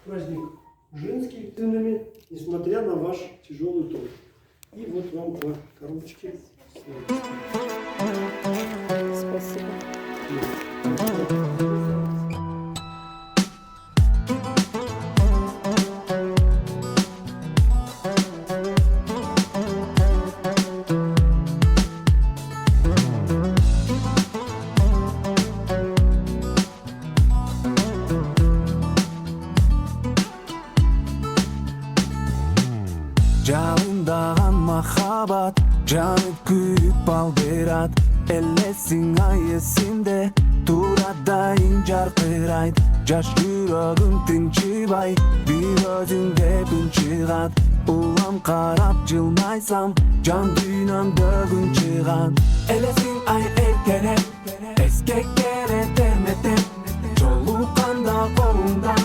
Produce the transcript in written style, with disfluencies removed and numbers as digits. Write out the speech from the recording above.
Праздник женский, ценами, несмотря на ваш тяжелый труд. И вот вам по коробочке. Спасибо. Жалындаган махаббат жанып күйүп балбырат. Элесиң ай эсимде турат дайын жаркырайт. Жаш жүрөгүм тынчыбай бир өзүңдө күн чыгат. Улам карап жылмайсам жан дүйнөмдө күн чыгат. Элесиң ай эркелеп эскектере терметеп жолукканда колуңдан